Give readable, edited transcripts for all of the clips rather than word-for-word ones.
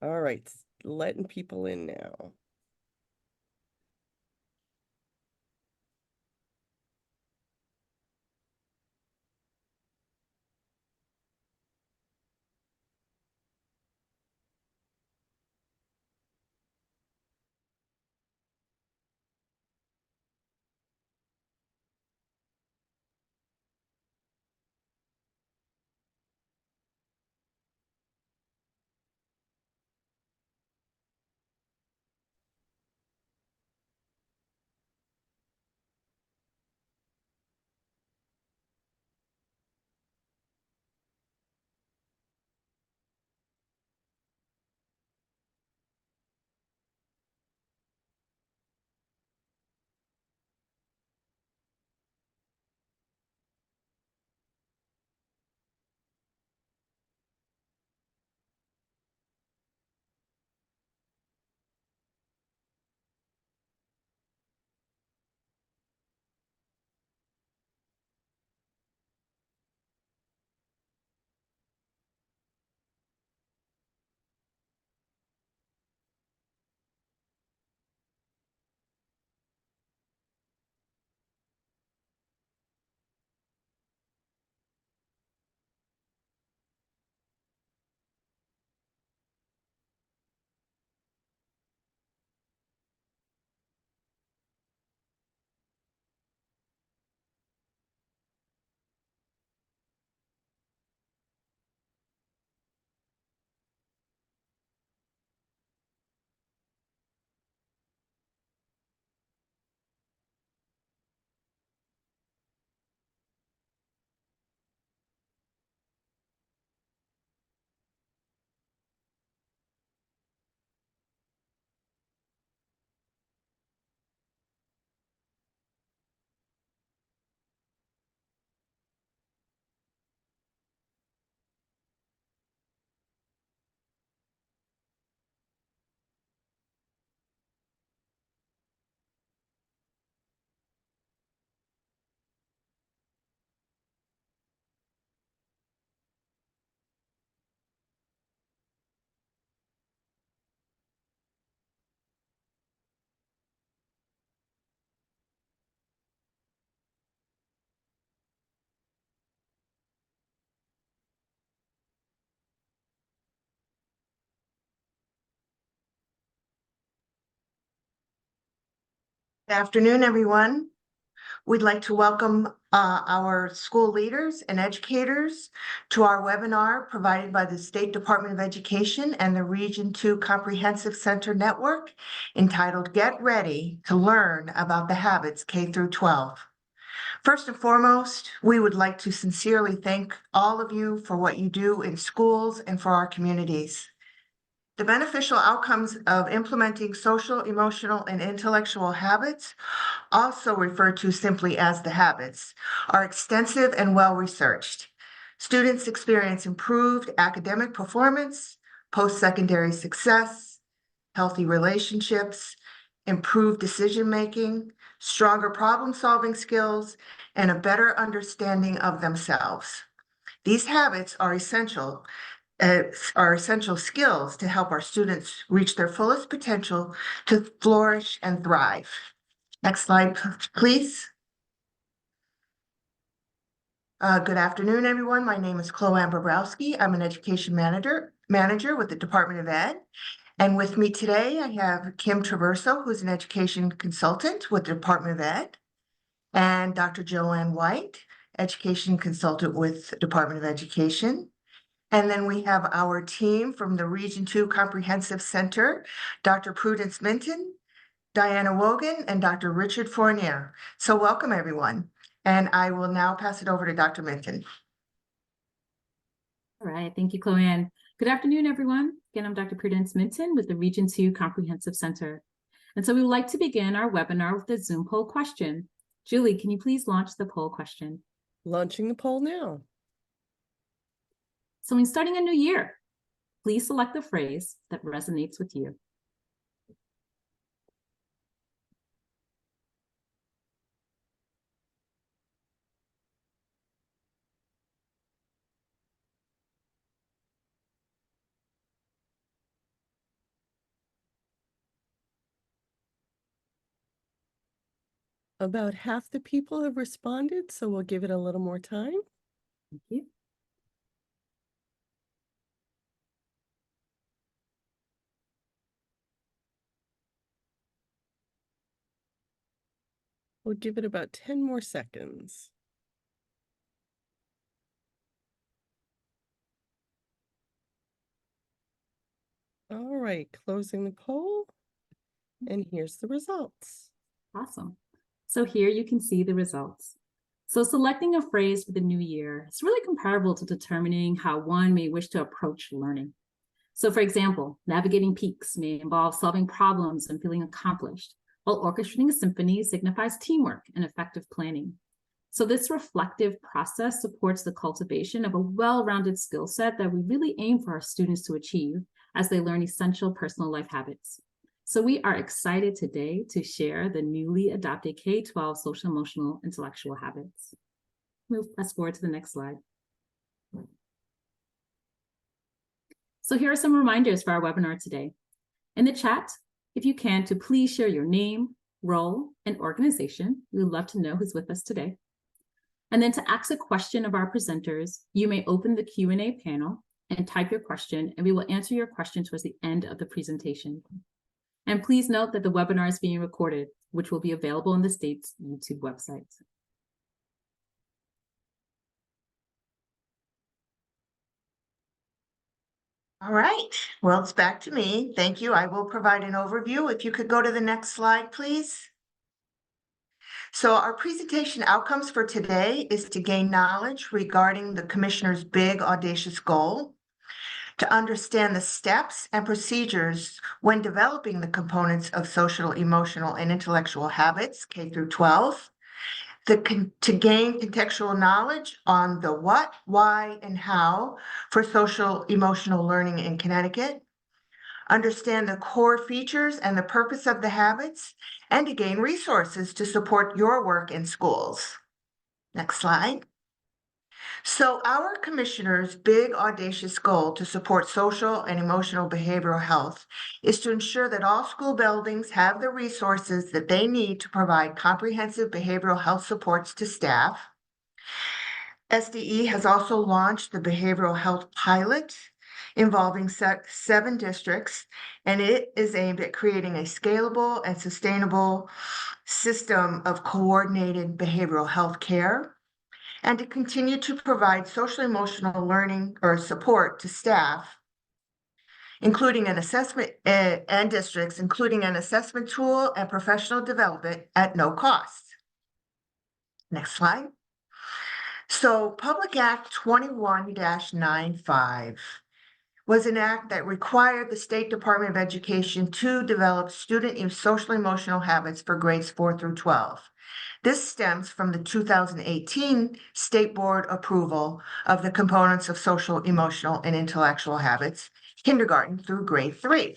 All right, letting people in now. Good afternoon, everyone. We'd like to welcome our school leaders and educators to our webinar provided by the State Department of Education and the Region 2 Comprehensive Center Network entitled Get Ready to Learn About the Habits K through 12. First and foremost, we would like to sincerely thank all of you for what you do in schools and for our communities. The beneficial outcomes of implementing social, emotional, and intellectual habits, also referred to simply as the habits, are extensive and well-researched. Students experience improved academic performance, post-secondary success, healthy relationships, improved decision-making, stronger problem-solving skills, and a better understanding of themselves. These habits are essential skills to help our students reach their fullest potential to flourish and thrive. Next slide, please. Good afternoon, everyone. My name is Chloe Ann Bobrowski. I'm an education manager with the Department of Ed. And with me today, I have Kim Traverso, who's an education consultant with the Department of Ed, and Dr. Joanne White, education consultant with the Department of Education. And then we have our team from the Region 2 Comprehensive Center, Dr. Prudence Minton, Diana Wogan, and Dr. Richard Fournier. So welcome, everyone. And I will now pass it over to Dr. Minton. All right, thank you, Chloe Ann. Good afternoon, everyone. Again, I'm Dr. Prudence Minton with the Region 2 Comprehensive Center. And so we would like to begin our webinar with a Zoom poll question. Julie, can you please launch the poll question? Launching the poll now. So in starting a new year, please select the phrase that resonates with you. About half the people have responded, so we'll give it a little more time. Thank you. We'll give it about 10 more seconds. All right, closing the poll. And here's the results. Awesome. So here you can see the results. So selecting a phrase for the new year is really comparable to determining how one may wish to approach learning. So for example, navigating peaks may involve solving problems and feeling accomplished, while orchestrating a symphony signifies teamwork and effective planning. So this reflective process supports the cultivation of a well-rounded skill set that we really aim for our students to achieve as they learn essential personal life habits. So we are excited today to share the newly adopted K-12 social emotional intellectual habits. Move us forward to the next slide. So here are some reminders for our webinar today. In the chat, if you can, to please share your name, role, and organization. We would love to know who's with us today. And then to ask a question of our presenters, you may open the Q&A panel and type your question, and we will answer your question towards the end of the presentation. And please note that the webinar is being recorded, which will be available on the state's YouTube website. All right, well, it's back to me. Thank you. I will provide an overview. If you could go to the next slide, please. So our presentation outcomes for today is to gain knowledge regarding the Commissioner's big audacious goal, to understand the steps and procedures when developing the components of social, emotional, and intellectual habits, K through 12, to gain contextual knowledge on the what, why, and how for social emotional learning in Connecticut, understand the core features and the purpose of the habits, and to gain resources to support your work in schools. Next slide. So our commissioner's big audacious goal to support social and emotional behavioral health is to ensure that all school buildings have the resources that they need to provide comprehensive behavioral health supports to staff. SDE has also launched the behavioral health pilot involving 7 districts, and it is aimed at creating a scalable and sustainable system of coordinated behavioral health care, and to continue to provide social emotional learning or support to staff, including an assessment and districts, including an assessment tool and professional development at no cost. Next slide. So Public Act 21-95 was an act that required the State Department of Education to develop student and social emotional habits for grades 4 through 12. This stems from the 2018 State Board approval of the components of social, emotional, and intellectual habits, kindergarten through grade 3.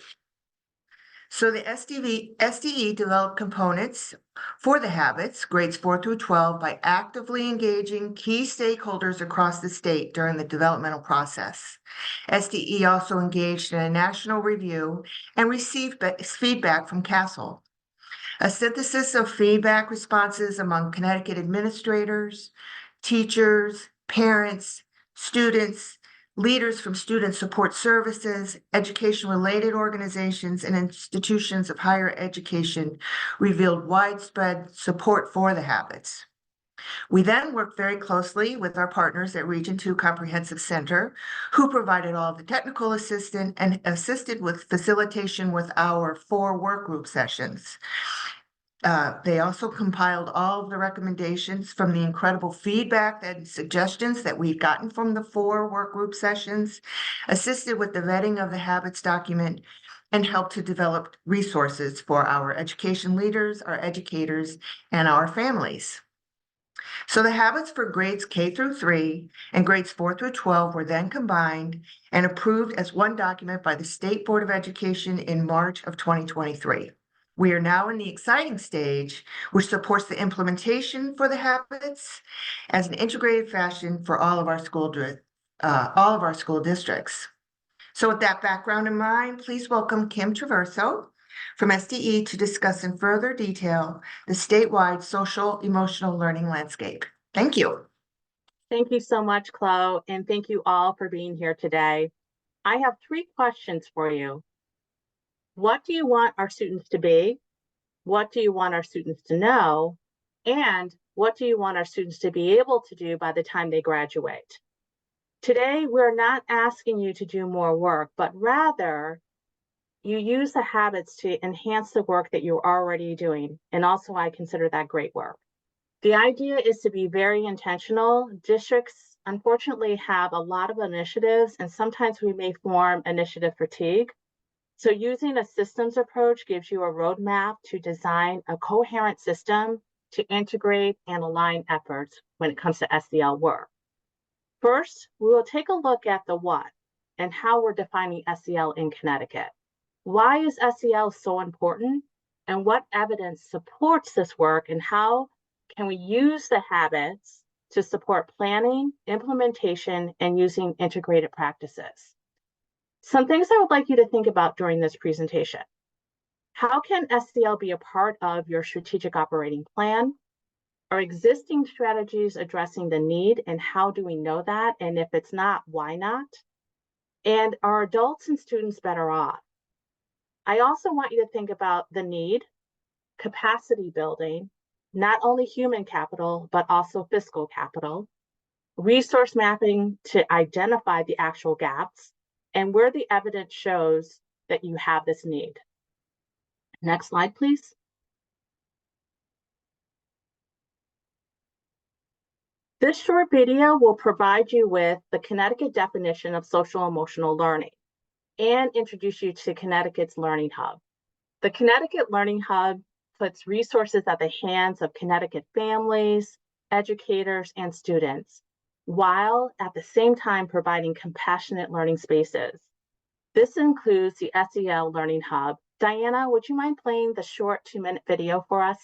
So the SDE developed components for the habits, grades 4 through 12, by actively engaging key stakeholders across the state during the developmental process. SDE also engaged in a national review and received feedback from CASEL. A synthesis of feedback responses among Connecticut administrators, teachers, parents, students, leaders from student support services, education-related organizations, and institutions of higher education revealed widespread support for the habits. We then worked very closely with our partners at Region 2 Comprehensive Center, who provided all the technical assistance and assisted with facilitation with our 4 work group sessions. They also compiled all of the recommendations from the incredible feedback and suggestions that we've gotten from the 4 work group sessions, assisted with the vetting of the habits document, and helped to develop resources for our education leaders, our educators, and our families. So the habits for grades K through 3 and grades 4 through 12 were then combined and approved as one document by the State Board of Education in March of 2023. We are now in the exciting stage, which supports the implementation for the habits as an integrated fashion for all of our school districts. So with that background in mind, please welcome Kim Traverso, from SDE to discuss in further detail the statewide social emotional learning landscape. Thank you. Thank you so much, Chloe, and thank you all for being here today. I have 3 questions for you. What do you want our students to be? What do you want our students to know? And what do you want our students to be able to do by the time they graduate? Today, we're not asking you to do more work, but rather you use the habits to enhance the work that you're already doing. And also, I consider that great work. The idea is to be very intentional. Districts, unfortunately, have a lot of initiatives, and sometimes we may form initiative fatigue. So using a systems approach gives you a roadmap to design a coherent system to integrate and align efforts when it comes to SEL work. First, we will take a look at the what and how we're defining SEL in Connecticut. Why is SEL so important, and what evidence supports this work, and how can we use the habits to support planning, implementation, and using integrated practices? Some things I would like you to think about during this presentation. How can SEL be a part of your strategic operating plan? Are existing strategies addressing the need, and how do we know that? And if it's not, why not? And are adults and students better off? I also want you to think about the need, capacity building, not only human capital, but also fiscal capital, resource mapping to identify the actual gaps, and where the evidence shows that you have this need. Next slide, please. This short video will provide you with the Connecticut definition of social emotional learning and introduce you to Connecticut's Learning Hub. The Connecticut Learning Hub puts resources at the hands of Connecticut families, educators, and students, while at the same time providing compassionate learning spaces. This includes the SEL Learning Hub. Diana, would you mind playing the short 2-minute video for us?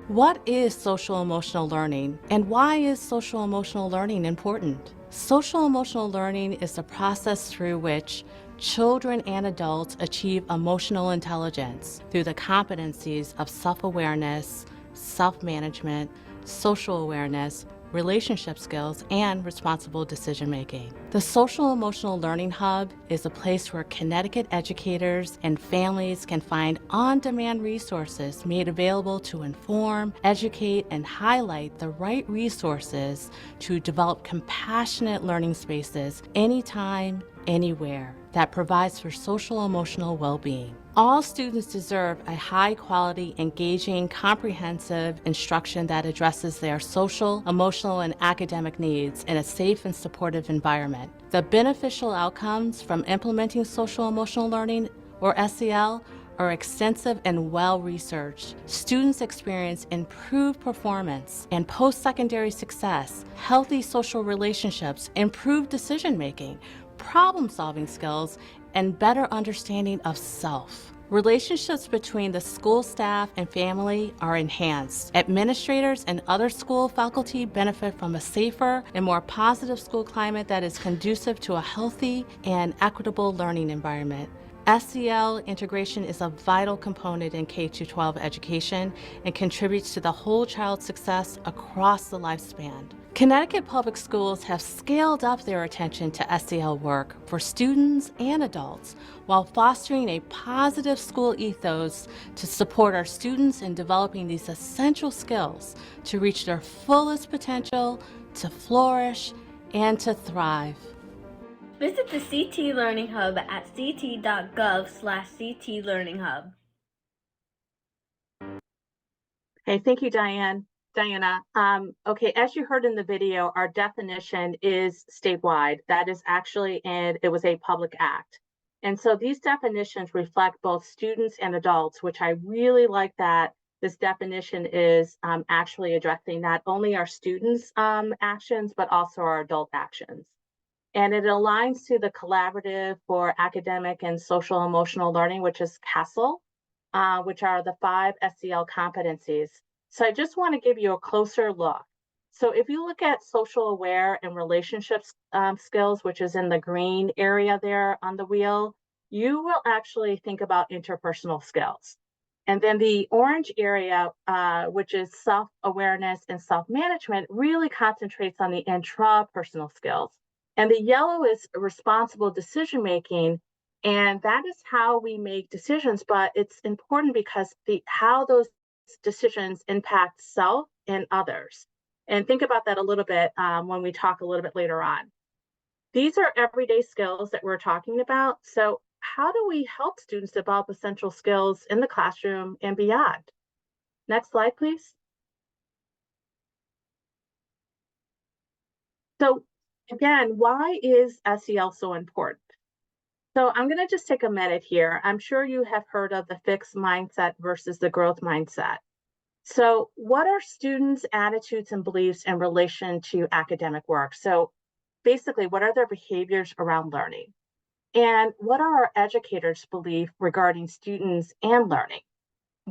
What is social emotional learning, and why is social emotional learning important? Social emotional learning is the process through which children and adults achieve emotional intelligence through the competencies of self-awareness, self-management, social awareness, relationship skills, and responsible decision-making. The Social Emotional Learning Hub is a place where Connecticut educators and families can find on-demand resources made available to inform, educate, and highlight the right resources to develop compassionate learning spaces anytime, anywhere that provides for social emotional well-being. All students deserve a high-quality, engaging, comprehensive instruction that addresses their social, emotional, and academic needs in a safe and supportive environment. The beneficial outcomes from implementing social emotional learning, or SEL, are extensive and well-researched. Students experience improved performance and post-secondary success, healthy social relationships, improved decision-making, problem-solving skills, and better understanding of self. Relationships between the school staff and family are enhanced. Administrators and other school faculty benefit from a safer and more positive school climate that is conducive to a healthy and equitable learning environment. SEL integration is a vital component in K-12 education and contributes to the whole child's success across the lifespan. Connecticut Public Schools have scaled up their attention to SEL work for students and adults while fostering a positive school ethos to support our students in developing these essential skills to reach their fullest potential, to flourish, and to thrive. Visit the CT Learning Hub at ct.gov/CT Learning Hub. Okay, thank you, Diana. Okay, as you heard in the video, our definition is statewide. That is actually, and it was a public act. And so these definitions reflect both students and adults, which I really like that this definition is actually addressing not only our students' actions, but also our adult actions. And it aligns to the Collaborative for Academic and Social Emotional Learning, which is CASEL, which are the 5 SEL competencies. So I just want to give you a closer look. So if you look at social aware and relationships skills, which is in the green area there on the wheel, you will actually think about interpersonal skills. And then the orange area, which is self-awareness and self-management, really concentrates on the intrapersonal skills. And the yellow is responsible decision-making, and that is how we make decisions, but it's important because how those decisions impact self and others. And think about that a little bit when we talk a little bit later on. These are everyday skills that we're talking about. So how do we help students develop essential skills in the classroom and beyond? Next slide, please. So again, why is SEL so important? So I'm going to just take a minute here. I'm sure you have heard of the fixed mindset versus the growth mindset. So what are students' attitudes and beliefs in relation to academic work? So basically, what are their behaviors around learning? And what are our educators' beliefs regarding students and learning?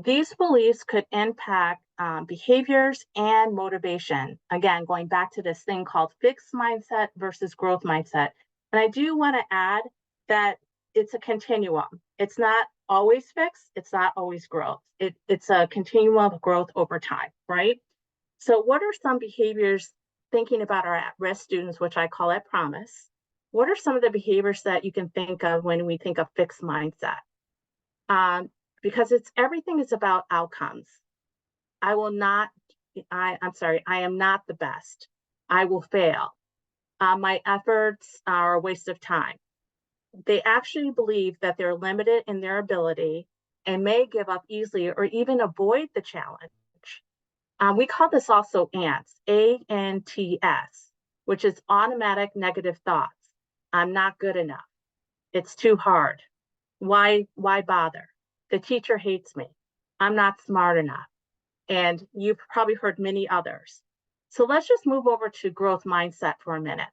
These beliefs could impact behaviors and motivation. Again, going back to this thing called fixed mindset versus growth mindset. And I do want to add that it's a continuum. It's not always fixed. It's not always growth. It's a continuum of growth over time, right? So what are some behaviors, thinking about our at-risk students, which I call at promise? What are some of the behaviors that you can think of when we think of fixed mindset? Because everything is about outcomes. I am not the best. I will fail. My efforts are a waste of time. They actually believe that they're limited in their ability and may give up easily or even avoid the challenge. We call this also ANTS, A-N-T-S, which is automatic negative thoughts. I'm not good enough. It's too hard. Why bother? The teacher hates me. I'm not smart enough. And you've probably heard many others. So let's just move over to growth mindset for a minute.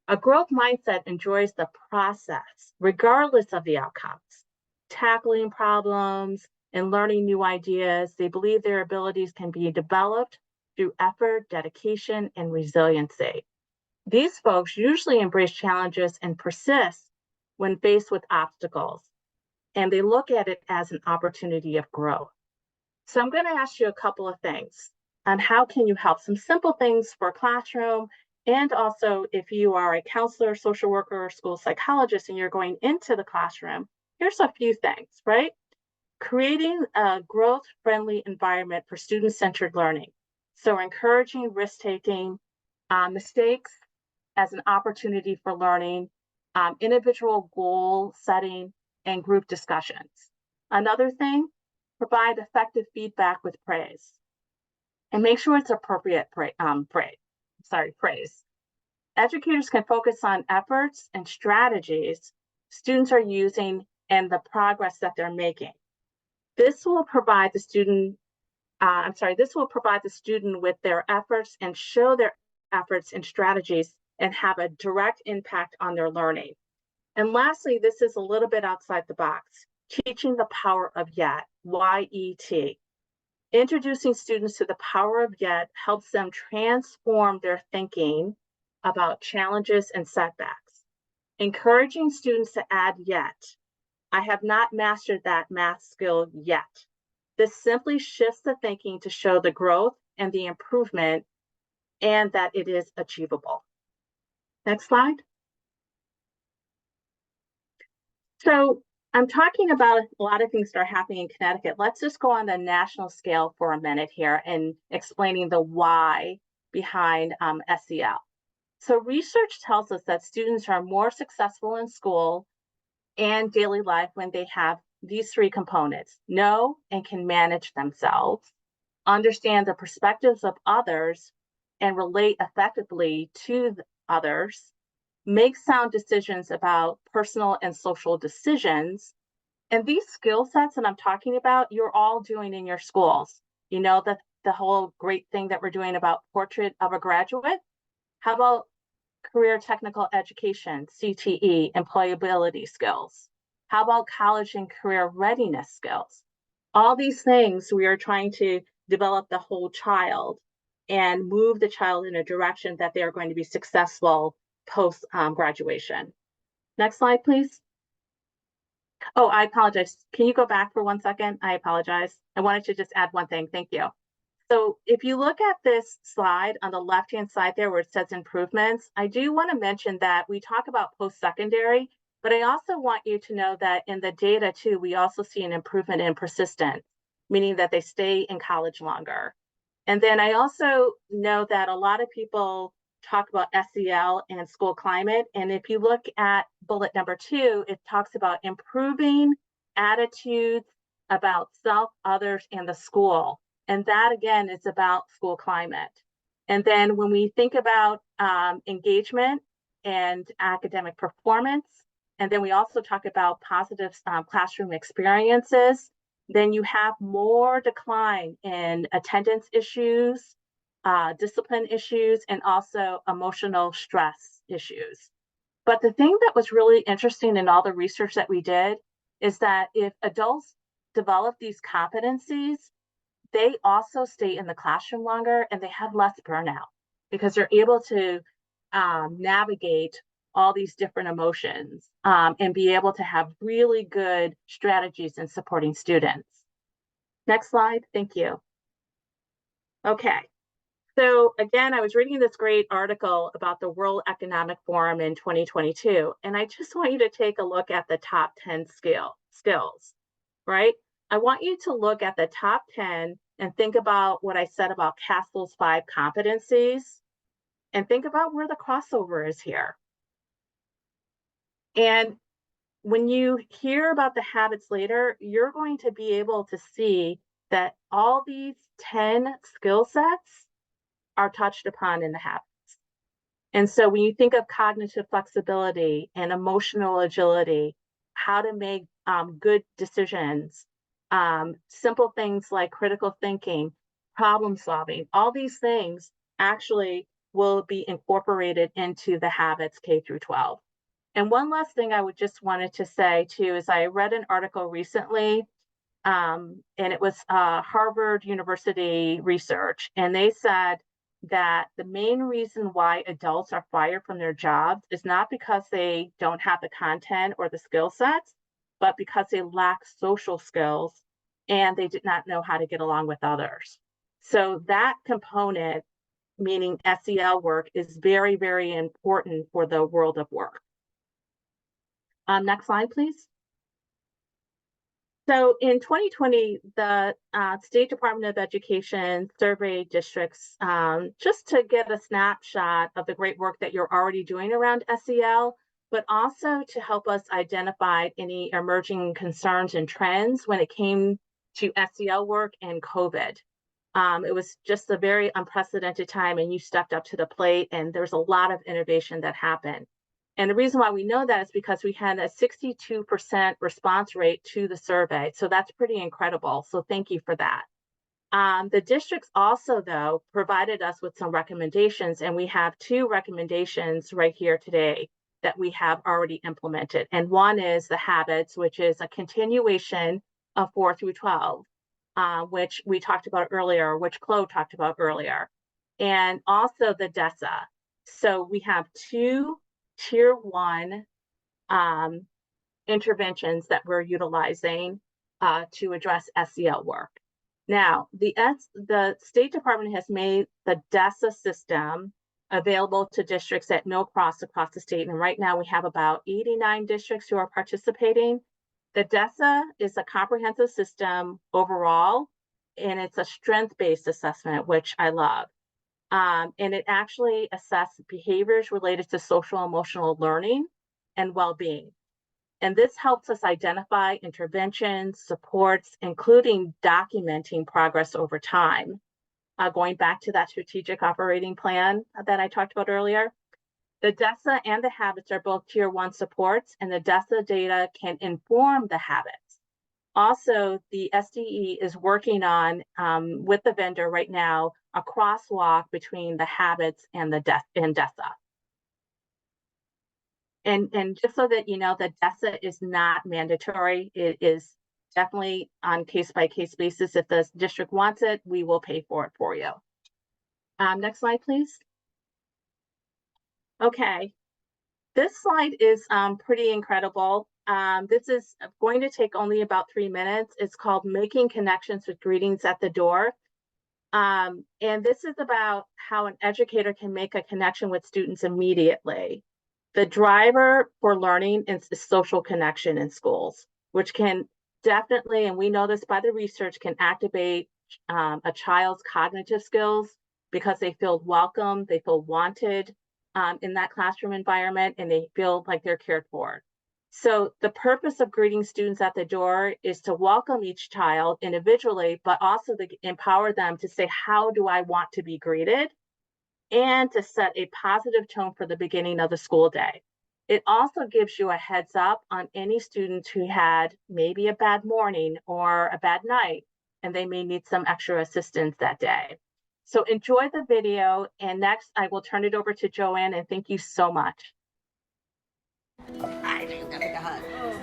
A growth mindset enjoys the process, regardless of the outcomes. Tackling problems and learning new ideas, they believe their abilities can be developed through effort, dedication, and resiliency. These folks usually embrace challenges and persist when faced with obstacles, and they look at it as an opportunity of growth. So I'm going to ask you a couple of things on how can you help, some simple things for classroom, and also if you are a counselor, social worker, or school psychologist and you're going into the classroom, here's a few things, right? Creating a growth-friendly environment for student-centered learning. So encouraging risk-taking, mistakes as an opportunity for learning, individual goal setting, and group discussions. Another thing, provide effective feedback with praise. And make sure it's appropriate praise. Educators can focus on efforts and strategies students are using and the progress that they're making. This will provide the student, with their efforts and show their efforts and strategies and have a direct impact on their learning. And lastly, this is a little bit outside the box, teaching the power of yet, Y-E-T. Introducing students to the power of yet helps them transform their thinking about challenges and setbacks. Encouraging students to add yet. I have not mastered that math skill yet. This simply shifts the thinking to show the growth and the improvement and that it is achievable. Next slide. So I'm talking about a lot of things that are happening in Connecticut. Let's just go on the national scale for a minute here and explaining the why behind SEL. So research tells us that students are more successful in school and daily life when they have these three components: know and can manage themselves, understand the perspectives of others and relate effectively to others, make sound decisions about personal and social decisions. And these skill sets that I'm talking about, you're all doing in your schools. You know, that the whole great thing that we're doing about Portrait of a Graduate. How about career technical education, CTE, employability skills? How about college and career readiness skills? All these things, we are trying to develop the whole child and move the child in a direction that they are going to be successful post graduation. Next slide, please. Oh, I apologize. Can you go back for 1 second? I apologize. I wanted to just add one thing. Thank you. So if you look at this slide on the left-hand side there where it says improvements, I do want to mention that we talk about post-secondary, but I also want you to know that in the data too, we also see an improvement in persistence, meaning that they stay in college longer. And then I also know that a lot of people talk about SEL and school climate. And if you look at bullet number 2, it talks about improving attitudes about self, others, and the school. And that again is about school climate. And then when we think about engagement and academic performance, and then we also talk about positive classroom experiences, then you have more decline in attendance issues, discipline issues, and also emotional stress issues. But the thing that was really interesting in all the research that we did is that if adults develop these competencies, they also stay in the classroom longer and they have less burnout because they're able to navigate all these different emotions and be able to have really good strategies in supporting students. Next slide, thank you. Okay, so again, I was reading this great article about the World Economic Forum in 2022, and I just want you to take a look at the top 10 skills, right? I want you to look at the top 10 and think about what I said about Castle's 5 competencies and think about where the crossover is here. And when you hear about the habits later, you're going to be able to see that all these 10 skill sets are touched upon in the habits. And so when you think of cognitive flexibility and emotional agility, how to make good decisions, simple things like critical thinking, problem solving, all these things actually will be incorporated into the habits K through 12. And one last thing I would just wanted to say too is I read an article recently, and it was Harvard University research, and they said that the main reason why adults are fired from their jobs is not because they don't have the content or the skill sets, but because they lack social skills and they did not know how to get along with others. So that component, meaning SEL work, is very, very important for the world of work. Next slide, please. So in 2020, the State Department of Education surveyed districts just to get a snapshot of the great work that you're already doing around SEL, but also to help us identify any emerging concerns and trends when it came to SEL work and COVID. It was just a very unprecedented time, and you stepped up to the plate, and there's a lot of innovation that happened. And the reason why we know that is because we had a 62% response rate to the survey. So that's pretty incredible. So thank you for that. The districts also, though, provided us with some recommendations, and we have 2 recommendations right here today that we have already implemented. And one is the habits, which is a continuation of 4 through 12, which we talked about earlier, which Chloe talked about earlier, and also the DESA. So we have 2 Tier 1 interventions that we're utilizing to address SEL work. Now, the State Department has made the DESA system available to districts at no cost across the state. And right now we have about 89 districts who are participating. The DESA is a comprehensive system overall, and it's a strength-based assessment, which I love. And it actually assesses behaviors related to social emotional learning and well-being. And this helps us identify interventions, supports, including documenting progress over time. Going back to that strategic operating plan that I talked about earlier, the DESA and the habits are both Tier 1 supports, and the DESA data can inform the habits. Also, the SDE is working on, with the vendor right now, a crosswalk between the habits and the DESA. And just so that you know, the DESA is not mandatory. It is definitely on case-by-case basis. If the district wants it, we will pay for it for you. Next slide, please. Okay, this slide is pretty incredible. This is going to take only about 3 minutes. It's called Making Connections with Greetings at the Door. And this is about how an educator can make a connection with students immediately. The driver for learning is social connection in schools, which can definitely, and we know this by the research, can activate a child's cognitive skills because they feel welcome, they feel wanted in that classroom environment, and they feel like they're cared for. So the purpose of greeting students at the door is to welcome each child individually, but also to empower them to say, how do I want to be greeted? And to set a positive tone for the beginning of the school day. It also gives you a heads up on any students who had maybe a bad morning or a bad night, and they may need some extra assistance that day. So enjoy the video, and next I will turn it over to Joanne, and thank you so much.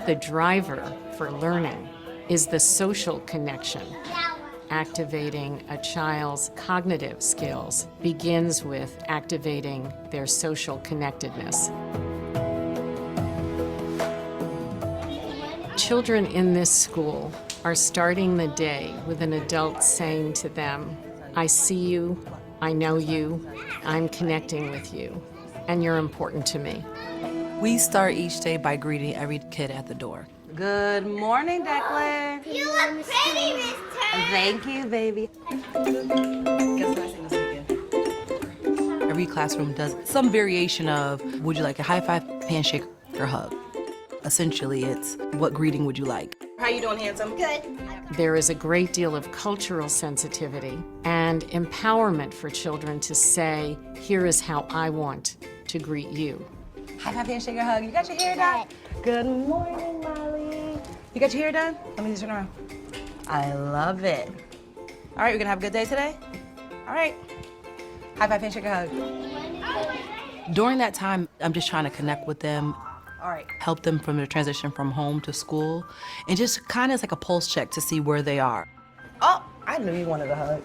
The driver for learning is the social connection. Activating a child's cognitive skills begins with activating their social connectedness. Children in this school are starting the day with an adult saying to them, I see you, I know you, I'm connecting with you, and you're important to me. We start each day by greeting every kid at the door. Good morning, Declan. You look pretty, Miss Turner. Thank you, baby. Every classroom does some variation of, would you like a high five, handshake, or hug? Essentially, it's what greeting would you like? How you doing, handsome? Good. There is a great deal of cultural sensitivity and empowerment for children to say, here is how I want to greet you. High five, handshake, or hug. You got your hair done? Good morning, Molly. You got your hair done? Let me just turn around. I love it. All right, we're gonna have a good day today? All right. High five, handshake, or hug. During that time, I'm just trying to connect with them. All right. Help them from the transition from home to school. And just kind of like a pulse check to see where they are. Oh, I knew you wanted a hug.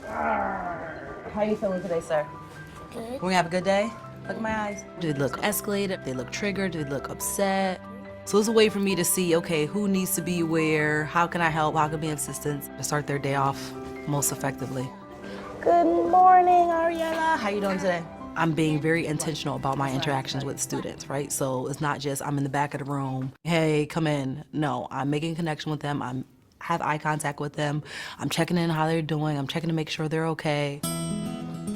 How are you feeling today, sir? Good. We're gonna have a good day? Look at my eyes. Do they look escalated? Do they look triggered? Do they look upset? So it's a way for me to see, okay, who needs to be where? How can I help? How can I be assistance to start their day off most effectively? Good morning, Ariella. How you doing today? I'm being very intentional about my interactions with students, right? So it's not just I'm in the back of the room, hey, come in. No, I'm making a connection with them. I have eye contact with them. I'm checking in how they're doing. I'm checking to make sure they're okay.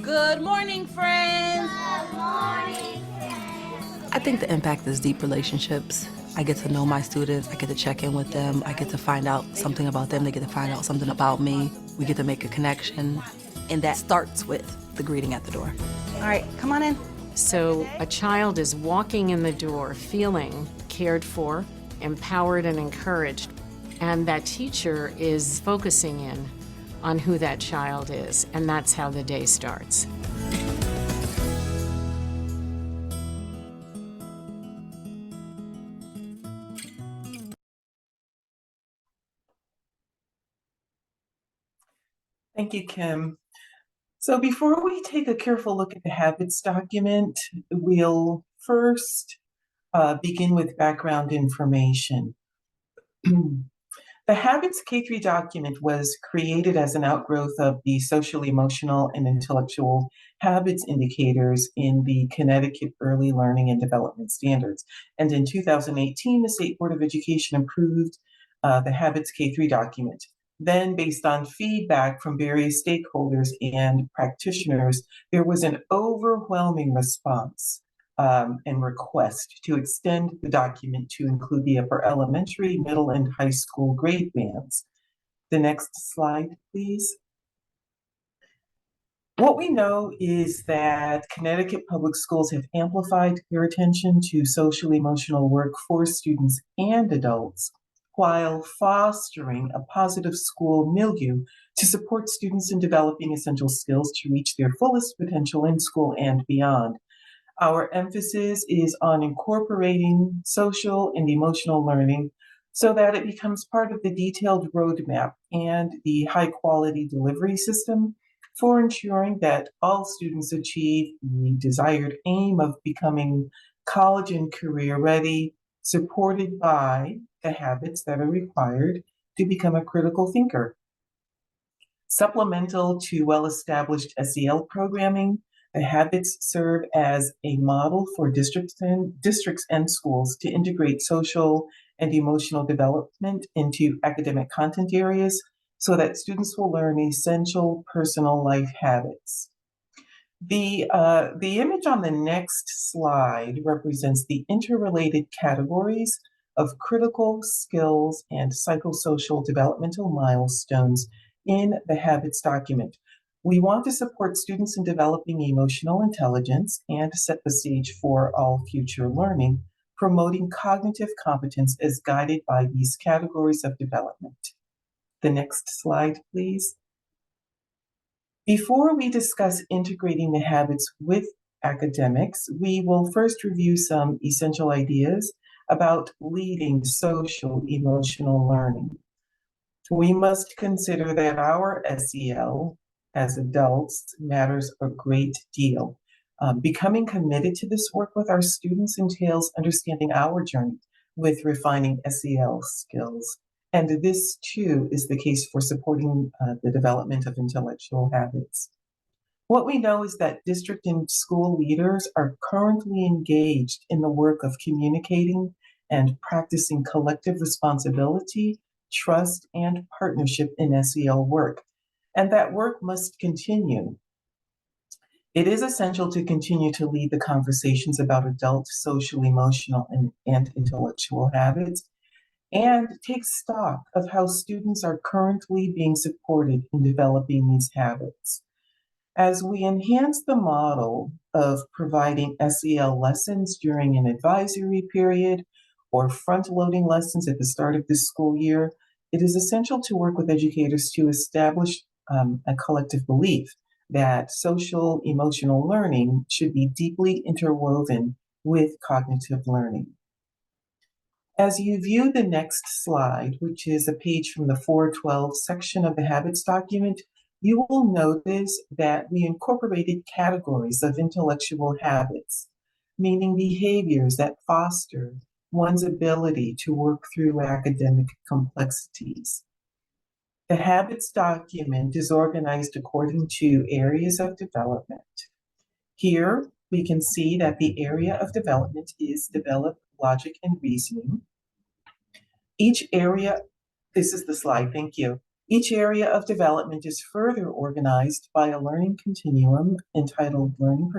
Good morning, friends. Good morning. I think the impact is deep relationships. I get to know my students. I get to check in with them. I get to find out something about them. They get to find out something about me. We get to make a connection. And that starts with the greeting at the door. All right, come on in. So a child is walking in the door feeling cared for, empowered, and encouraged. And that teacher is focusing in on who that child is. And that's how the day starts. Thank you, Kim. So before we take a careful look at the habits document, we'll first begin with background information. The Habits K-3 document was created as an outgrowth of the social, emotional, and intellectual habits indicators in the Connecticut Early Learning and Development Standards. And in 2018, the State Board of Education approved the Habits K-3 document. Then, based on feedback from various stakeholders and practitioners, there was an overwhelming response and request to extend the document to include the upper elementary, middle, and high school grade bands. The next slide, please. What we know is that Connecticut Public Schools have amplified their attention to social-emotional work for students and adults, while fostering a positive school milieu to support students in developing essential skills to reach their fullest potential in school and beyond. Our emphasis is on incorporating social and emotional learning so that it becomes part of the detailed roadmap and the high-quality delivery system for ensuring that all students achieve the desired aim of becoming college and career ready, supported by the habits that are required to become a critical thinker. Supplemental to well-established SEL programming, the habits serve as a model for districts and schools to integrate social and emotional development into academic content areas so that students will learn essential personal life habits. The image on the next slide represents the interrelated categories of critical skills and psychosocial developmental milestones in the habits document. We want to support students in developing emotional intelligence and to set the stage for all future learning, promoting cognitive competence as guided by these categories of development. The next slide, please. Before we discuss integrating the habits with academics, we will first review some essential ideas about leading social emotional learning. We must consider that our SEL as adults matters a great deal. Becoming committed to this work with our students entails understanding our journey with refining SEL skills. And this too is the case for supporting the development of intellectual habits. What we know is that district and school leaders are currently engaged in the work of communicating and practicing collective responsibility, trust, and partnership in SEL work. And that work must continue. It is essential to continue to lead the conversations about adult social, emotional, and intellectual habits, and take stock of how students are currently being supported in developing these habits. As we enhance the model of providing SEL lessons during an advisory period or front-loading lessons at the start of this school year, it is essential to work with educators to establish a collective belief that social emotional learning should be deeply interwoven with cognitive learning. As you view the next slide, which is a page from the 412 section of the habits document, you will notice that we incorporated categories of intellectual habits, meaning behaviors that foster one's ability to work through academic complexities. The habits document is organized according to areas of development. Here, we can see that the area of development is develop logic and reasoning. Each area, this is the slide, thank you. Each area of development is further organized by a learning continuum entitled Learning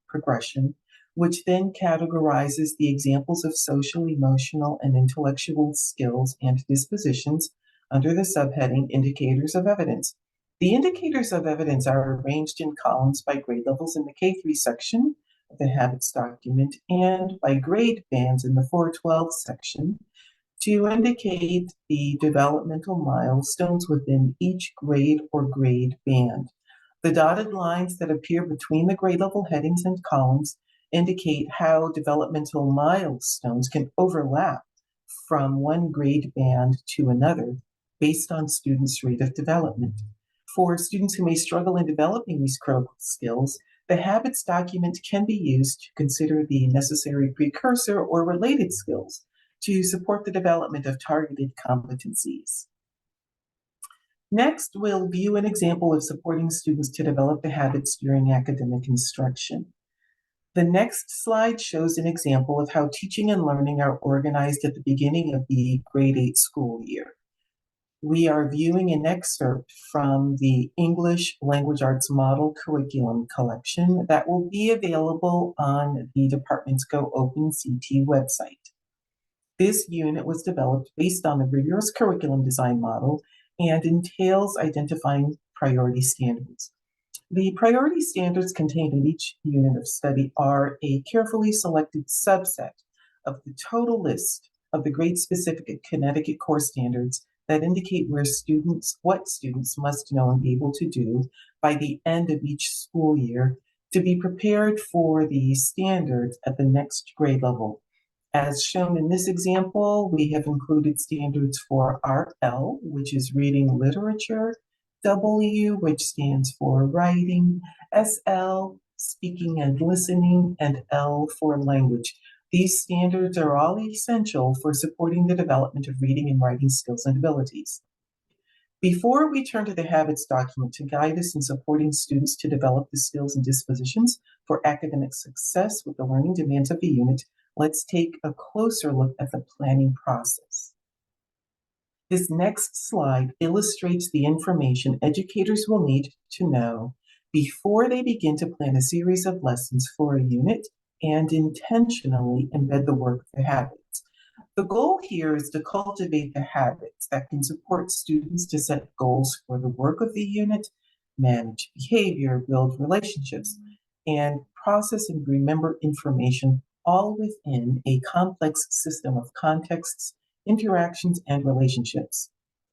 Progression, which then categorizes the examples of social, emotional, and intellectual skills and dispositions under the subheading Indicators of Evidence. The indicators of evidence are arranged in columns by grade levels in the K3 section of the habits document and by grade bands in the 412 section to indicate the developmental milestones within each grade or grade band. The dotted lines that appear between the grade level headings and columns indicate how developmental milestones can overlap from one grade band to another based on students' rate of development. For students who may struggle in developing these critical skills, the habits document can be used to consider the necessary precursor or related skills to support the development of targeted competencies. Next, we'll view an example of supporting students to develop the habits during academic instruction. The next slide shows an example of how teaching and learning are organized at the beginning of the grade 8 school year. We are viewing an excerpt from the English Language Arts Model Curriculum Collection that will be available on the Department's Go Open CT website. This unit was developed based on the rigorous curriculum design model and entails identifying priority standards. The priority standards contained in each unit of study are a carefully selected subset of the total list of the grade-specific Connecticut core standards that indicate what students must know and be able to do by the end of each school year to be prepared for the standards at the next grade level. As shown in this example, we have included standards for RL, which is reading literature, W, which stands for writing, SL, speaking and listening, and L for language. These standards are all essential for supporting the development of reading and writing skills and abilities. Before we turn to the habits document to guide us in supporting students to develop the skills and dispositions for academic success with the learning demands of the unit, let's take a closer look at the planning process. This next slide illustrates the information educators will need to know before they begin to plan a series of lessons for a unit and intentionally embed the work of the habits. The goal here is to cultivate the habits that can support students to set goals for the work of the unit, manage behavior, build relationships, and process and remember information, all within a complex system of contexts, interactions, and relationships.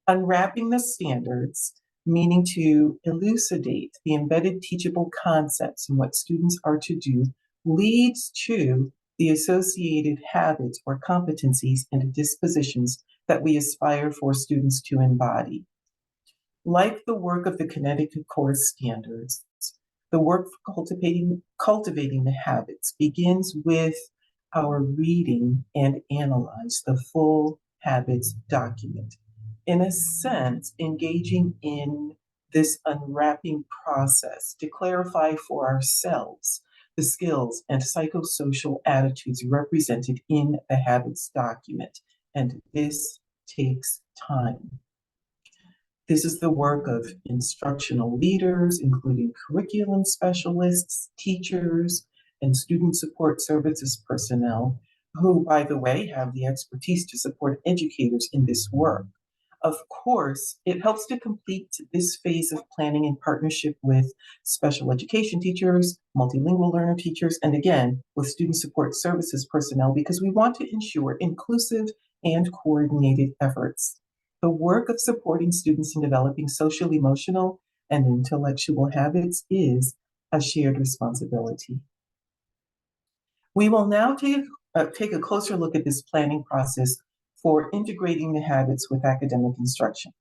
Unwrapping the standards, meaning to elucidate the embedded teachable concepts and what students are to do, leads to the associated habits or competencies and dispositions that we aspire for students to embody. Like the work of the Connecticut Core Standards, the work for cultivating the habits begins with our reading and analyze the full habits document. In a sense, engaging in this unwrapping process to clarify for ourselves the skills and psychosocial attitudes represented in the habits document, and this takes time. This is the work of instructional leaders, including curriculum specialists, teachers, and student support services personnel, who, by the way, have the expertise to support educators in this work. Of course, it helps to complete this phase of planning in partnership with special education teachers, multilingual learner teachers, and again, with student support services personnel, because we want to ensure inclusive and coordinated efforts. The work of supporting students in developing social, emotional, and intellectual habits is a shared responsibility. We will now take a closer look at this planning process for integrating the habits with academic instruction.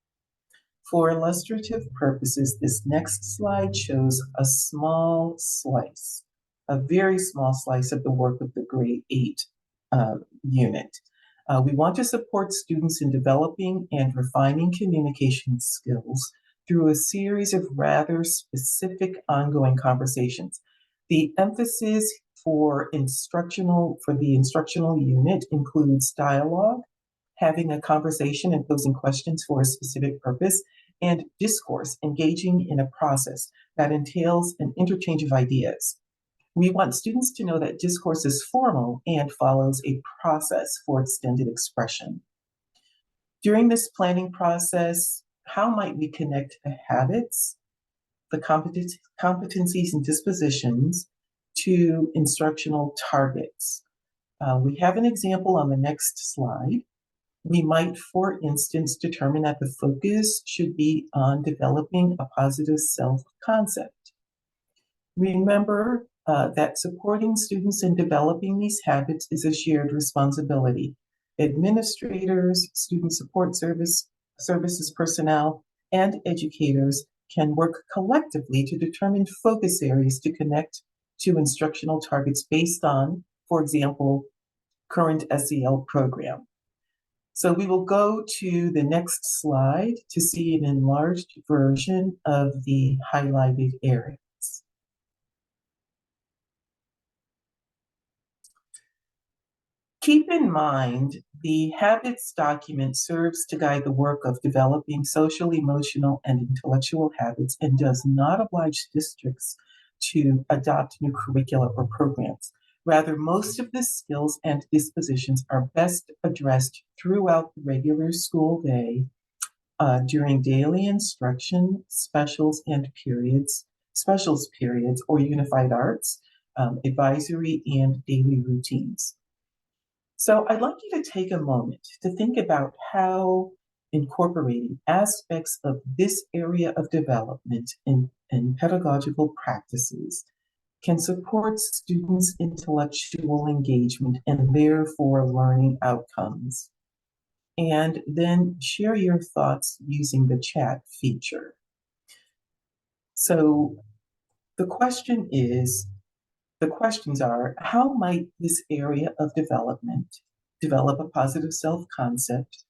For illustrative purposes, this next slide shows a small slice, a very small slice of the work of the grade 8 unit. We want to support students in developing and refining communication skills through a series of rather specific ongoing conversations. The emphasis for the instructional unit includes dialogue, having a conversation and posing questions for a specific purpose, and discourse, engaging in a process that entails an interchange of ideas. We want students to know that discourse is formal and follows a process for extended expression. During this planning process, how might we connect the habits, the competencies and dispositions to instructional targets? We have an example on the next slide. We might, for instance, determine that the focus should be on developing a positive self-concept. Remember that supporting students in developing these habits is a shared responsibility. Administrators, student support services personnel, and educators can work collectively to determine focus areas to connect to instructional targets based on, for example, current SEL program. So we will go to the next slide to see an enlarged version of the highlighted areas. Keep in mind, the habits document serves to guide the work of developing social, emotional, and intellectual habits and does not oblige districts to adopt new curricula or programs. Rather, most of the skills and dispositions are best addressed throughout the regular school day during daily instruction, specials periods, or unified arts, advisory, and daily routines. So I'd like you to take a moment to think about how incorporating aspects of this area of development in pedagogical practices can support students' intellectual engagement and therefore learning outcomes. And then share your thoughts using the chat feature. So the question is, The questions are, how might this area of development develop a positive self-concept,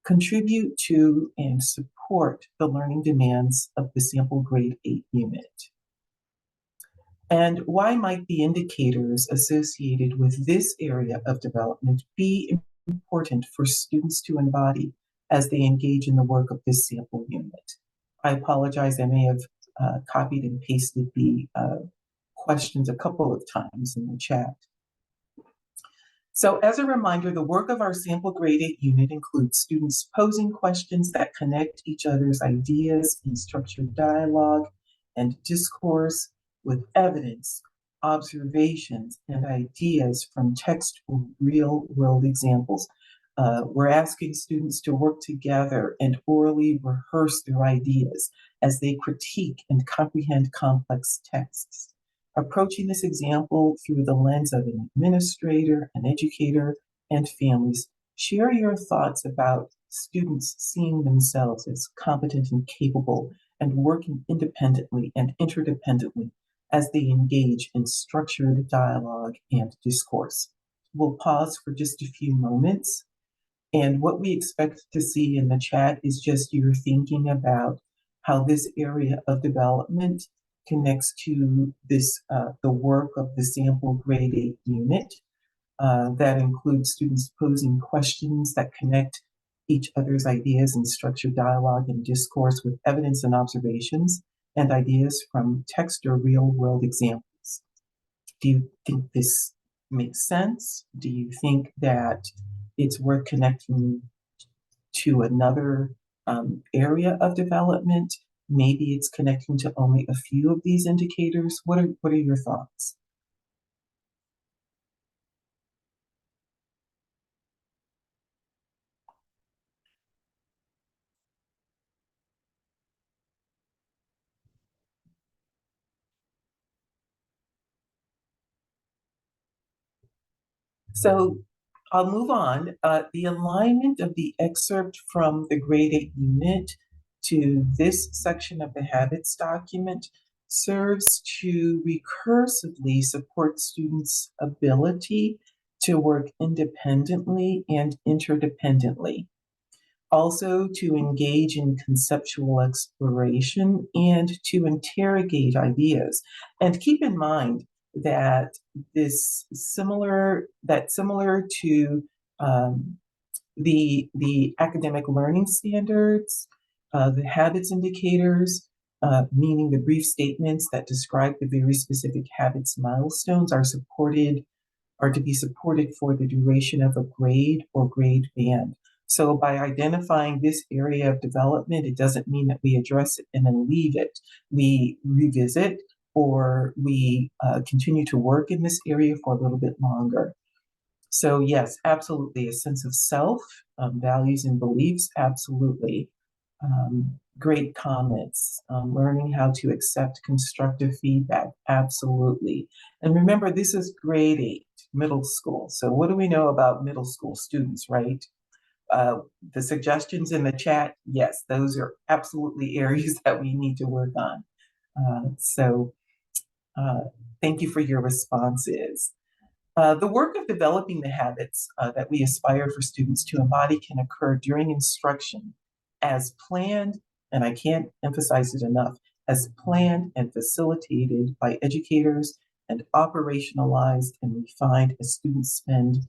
contribute to and support the learning demands of the sample grade 8 unit? And why might the indicators associated with this area of development be important for students to embody as they engage in the work of this sample unit? I apologize, I may have copied and pasted the questions a couple of times in the chat. So as a reminder, the work of our sample grade 8 unit includes students posing questions that connect each other's ideas in structured dialogue and discourse with evidence, observations, and ideas from text or real-world examples. We're asking students to work together and orally rehearse their ideas as they critique and comprehend complex texts. Approaching this example through the lens of an administrator, an educator, and families, share your thoughts about students seeing themselves as competent and capable and working independently and interdependently as they engage in structured dialogue and discourse. We'll pause for just a few moments. And what we expect to see in the chat is just your thinking about how this area of development connects to this, the work of the sample grade 8 unit. That includes students posing questions that connect each other's ideas in structured dialogue and discourse with evidence and observations and ideas from text or real world examples. Do you think this makes sense? Do you think that it's worth connecting to another area of development? Maybe it's connecting to only a few of these indicators. What are your thoughts? So I'll move on. The alignment of the excerpt from the grade 8 unit to this section of the habits document serves to recursively support students' ability to work independently and interdependently. Also to engage in conceptual exploration and to interrogate ideas. And keep in mind that similar to the academic learning standards, the habits indicators, meaning the brief statements that describe the very specific habits milestones are to be supported for the duration of a grade or grade band. So by identifying this area of development, it doesn't mean that we address it and then leave it. We revisit or we continue to work in this area for a little bit longer. So yes, absolutely, a sense of self, values and beliefs, absolutely. Great comments, learning how to accept constructive feedback, absolutely. And remember, this is grade 8, middle school. So what do we know about middle school students, right? The suggestions in the chat, yes, those are absolutely areas that we need to work on. Thank you for your responses. The work of developing the habits that we aspire for students to embody can occur during instruction as planned, and I can't emphasize it enough, as planned and facilitated by educators and operationalized and refined as students spend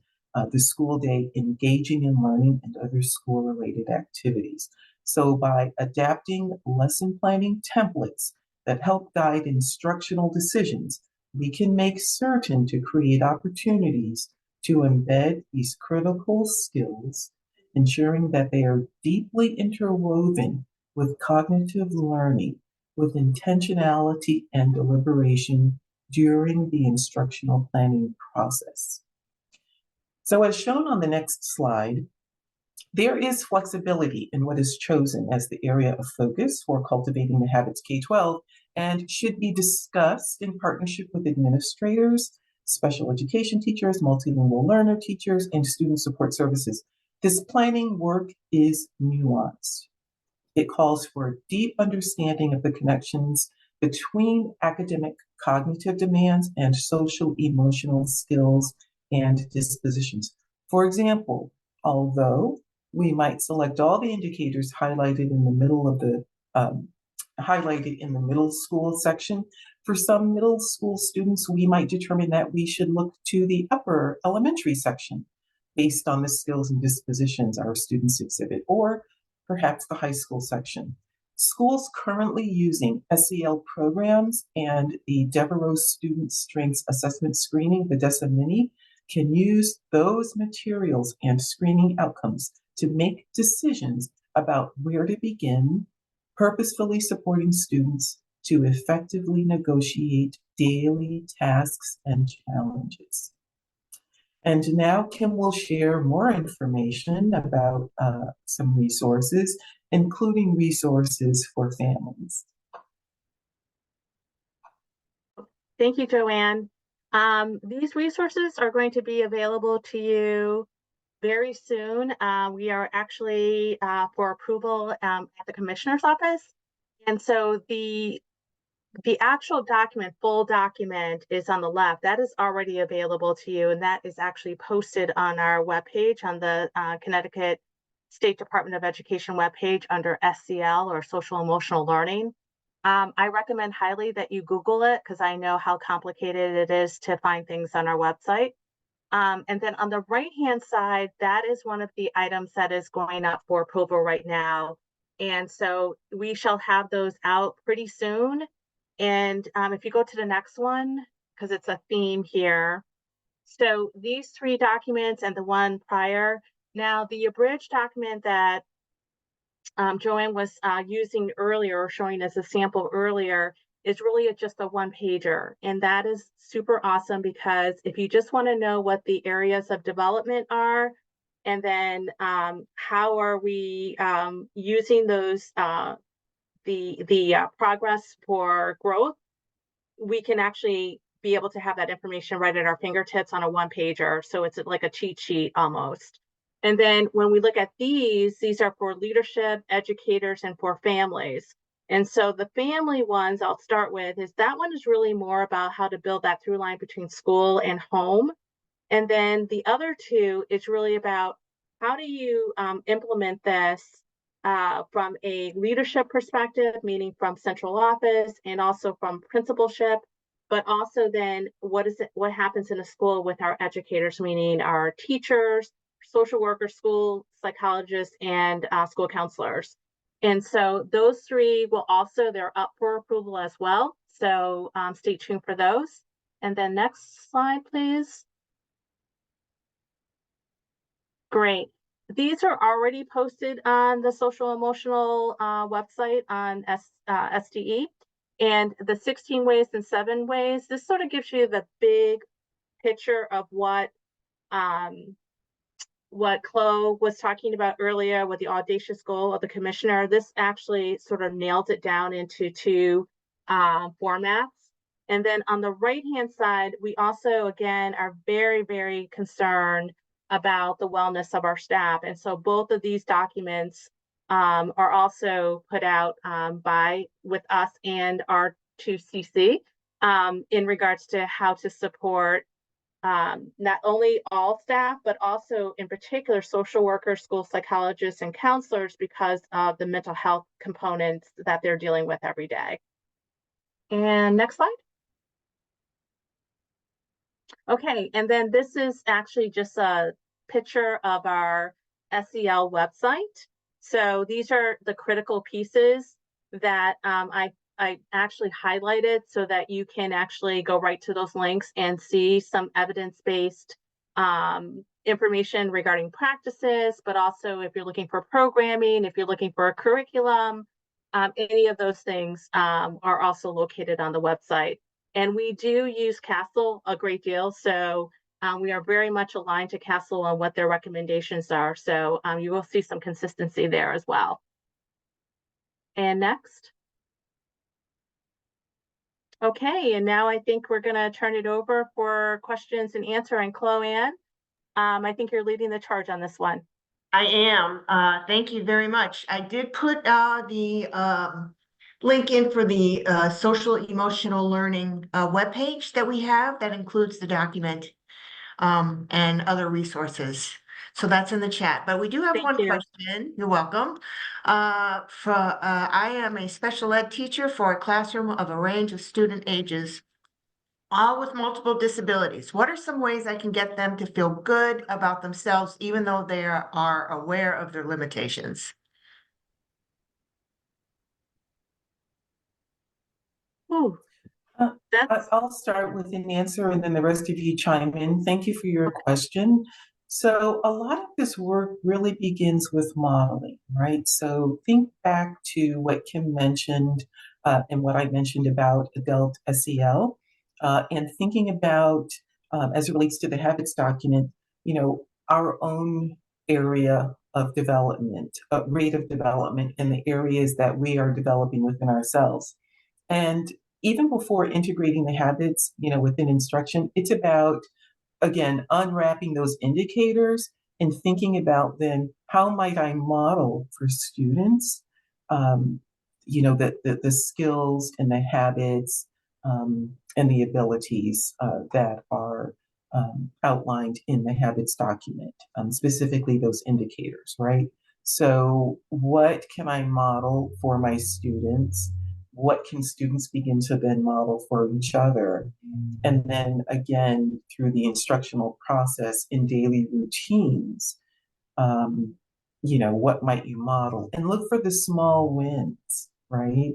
the school day engaging in learning and other school-related activities. So by adapting lesson planning templates that help guide instructional decisions, we can make certain to create opportunities to embed these critical skills, ensuring that they are deeply interwoven with cognitive learning, with intentionality and deliberation during the instructional planning process. So as shown on the next slide, there is flexibility in what is chosen as the area of focus for cultivating the habits K-12 and should be discussed in partnership with administrators, special education teachers, multilingual learner teachers, and student support services. This planning work is nuanced. It calls for a deep understanding of the connections between academic cognitive demands, and social emotional skills and dispositions. For example, although we might select all the indicators highlighted in the middle of the highlighted in the middle school section, for some middle school students, we might determine that we should look to the upper elementary section based on the skills and dispositions our students exhibit, or perhaps the high school section. Schools currently using SEL programs and the Devereaux Student Strengths Assessment Screening, the DESA Mini, can use those materials and screening outcomes to make decisions about where to begin purposefully supporting students to effectively negotiate daily tasks and challenges. And now Kim will share more information about some resources, including resources for families. Thank you, Joanne. These resources are going to be available to you very soon. We are actually for approval at the Commissioner's office. And so the actual document, full document, is on the left. That is already available to you, and that is actually posted on our webpage, on the Connecticut State Department of Education webpage under SEL, or Social Emotional Learning. I recommend highly that you Google it, because I know how complicated it is to find things on our website. And then on the right-hand side, that is one of the items that is going up for approval right now. And so we shall have those out pretty soon. And if you go to the next one, because it's a theme here. So these three documents and the one prior. Now, the abridged document that Joanne was using earlier, or showing as a sample earlier, is really just a one-pager. And that is super awesome, because if you just want to know what the areas of development are, and then how are we using those, the progress for growth, we can actually be able to have that information right at our fingertips on a one-pager. So it's like a cheat sheet almost. And then when we look at these are for leadership, educators, and for families. And so the family ones I'll start with is that one is really more about how to build that through line between school and home. And then the other two is really about how do you implement this from a leadership perspective, meaning from central office and also from principalship, but also then what happens in a school with our educators, meaning our teachers, social workers, school psychologists, and school counselors. And so those three will also, they're up for approval as well. So stay tuned for those. And then next slide, please. Great. These are already posted on the social emotional website on SDE. And the 16 ways and 7 ways, this sort of gives you the big picture of what Chloe was talking about earlier with the audacious goal of the commissioner. This actually sort of nails it down into 2 formats. And then on the right-hand side, we also, again, are very, very concerned about the wellness of our staff. And so both of these documents are also put out with us and R2CC in regards to how to support not only all staff, but also in particular social workers, school psychologists, and counselors, because of the mental health components that they're dealing with every day. And next slide. Okay, and then this is actually just a picture of our SEL website. So these are the critical pieces that I actually highlighted so that you can actually go right to those links and see some evidence-based information regarding practices, but also if you're looking for programming, if you're looking for a curriculum, any of those things are also located on the website. And we do use CASEL a great deal. So we are very much aligned to CASEL on what their recommendations are. So you will see some consistency there as well. And next. Okay, and now I think we're going to turn it over for questions and answer. And Chloe Ann, I think you're leading the charge on this one. I am. Thank you very much. I did put the link in for the social emotional learning webpage that we have that includes the document and other resources. So that's in the chat, but we do have Thank one you. question. You're welcome. I am a special ed teacher for a classroom of a range of student ages, all with multiple disabilities. What are some ways I can get them to feel good about themselves, even though they are aware of their limitations? Ooh, Uh, that's I'll start with an answer and then the rest of you chime in. Thank you for your question. So a lot of this work really begins with modeling, right? So think back to what Kim mentioned and what I mentioned about adult SEL and thinking about, as it relates to the habits document, you know, our own area of development, rate of development in the areas that we are developing within ourselves. And even before integrating the habits, you know, within instruction, it's about, again, unwrapping those indicators and thinking about then how might I model for students, um, you know, the skills and the habits and the abilities that are outlined in the habits document, specifically those indicators, right? So what can I model for my students? What can students begin to then model for each other? And then again, through the instructional process in daily routines, um, you know, what might you model? And look for the small wins, right?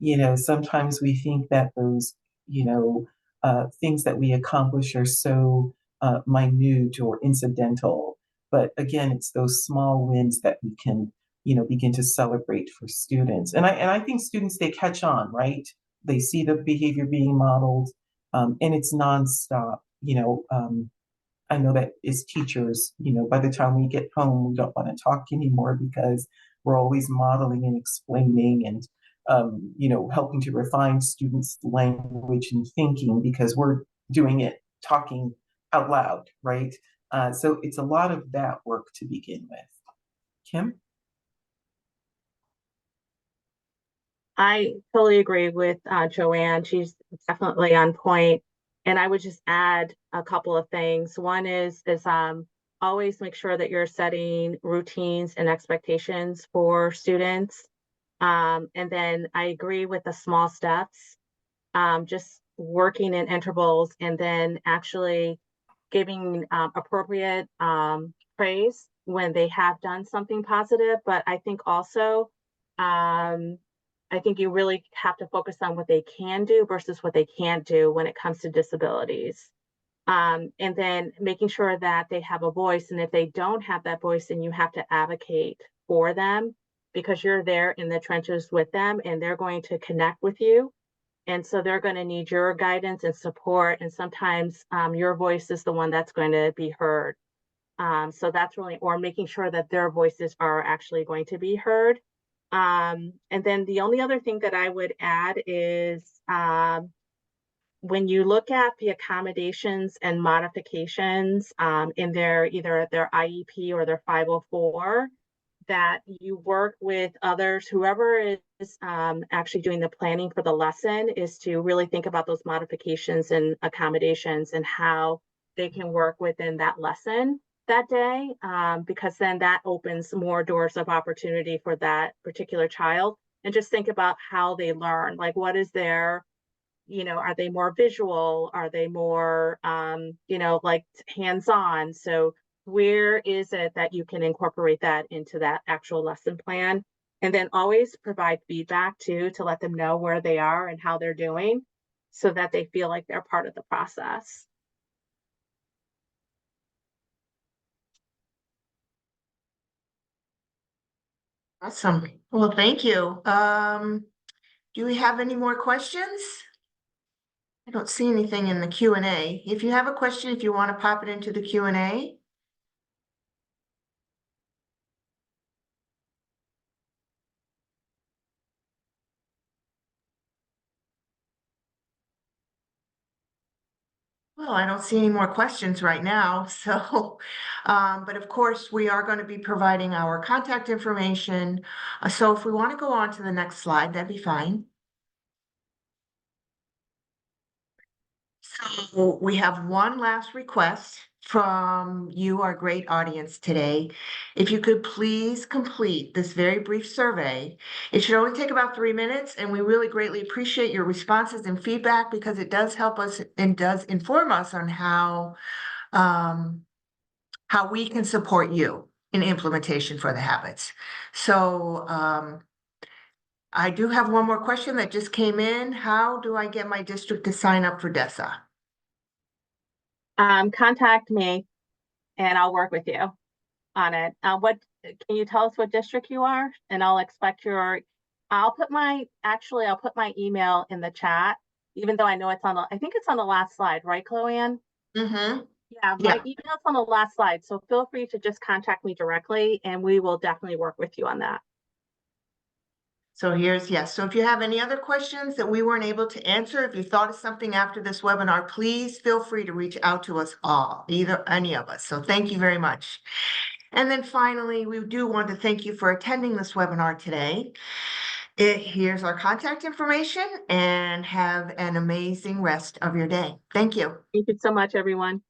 You know, sometimes we think that those, you know, things that we accomplish are so minute or incidental. But again, it's those small wins that we can, you know, begin to celebrate for students. And I think students, they catch on, right? They see the behavior being modeled, and it's nonstop. You know, I know that as teachers, you know, by the time we get home, we don't want to talk anymore because we're always modeling and explaining and, you know, helping to refine students' language and thinking because we're doing it, talking out loud, right? So it's a lot of that work to begin with. Kim? I totally agree with Joanne. She's definitely on point. And I would just add a couple of things. One is always make sure that you're setting routines and expectations for students. And then I agree with the small steps, just working in intervals and then actually giving appropriate praise when they have done something positive. But I think also, I think you really have to focus on what they can do versus what they can't do when it comes to disabilities. And then making sure that they have a voice. And if they don't have that voice, then you have to advocate for them because you're there in the trenches with them and they're going to connect with you. And so they're going to need your guidance and support. And sometimes your voice is the one that's going to be heard. So that's really, or making sure that their voices are actually going to be heard. And then the only other thing that I would add is when you look at the accommodations and modifications in their either their IEP or their 504, that you work with others, whoever is actually doing the planning for the lesson, is to really think about those modifications and accommodations and how they can work within that lesson that day, because then that opens more doors of opportunity for that particular child. And just think about how they learn, like what is their, you know, are they more visual? Are they more, you know, like hands-on? So where is it that you can incorporate that into that actual lesson plan? And then always provide feedback too, to let them know where they are and how they're doing so that they feel like they're part of the process. Awesome. Well, thank you. Do we have any more questions? I don't see anything in the Q&A. If you have a question, if you want to pop it into the Q&A. Well, I don't see any more questions right now, so, but of course, we are going to be providing our contact information. So if we want to go on to the next slide, that'd be fine. So we have one last request from you, our great audience today. If you could please complete this very brief survey. It should only take about 3 minutes, and we really greatly appreciate your responses and feedback because it does help us and does inform us on how we can support you in implementation for the habits. So I do have one more question that just came in. How do I get my district to sign up for DESA? Contact me and I'll work with you on it. Can you tell us what district you are? And I'll expect I'll put my email in the chat, even though I know I think it's on the last slide, right, Chloe Ann? Mm-hmm. Yeah, my email's on the last slide, so feel free to just contact me directly and we will definitely work with you on that. So so if you have any other questions that we weren't able to answer, if you thought of something after this webinar, please feel free to reach out to us all, any of us. So thank you very much. And then finally, we do want to thank you for attending this webinar today. Here's our contact information and have an amazing rest of your day. Thank you. Thank you so much, everyone.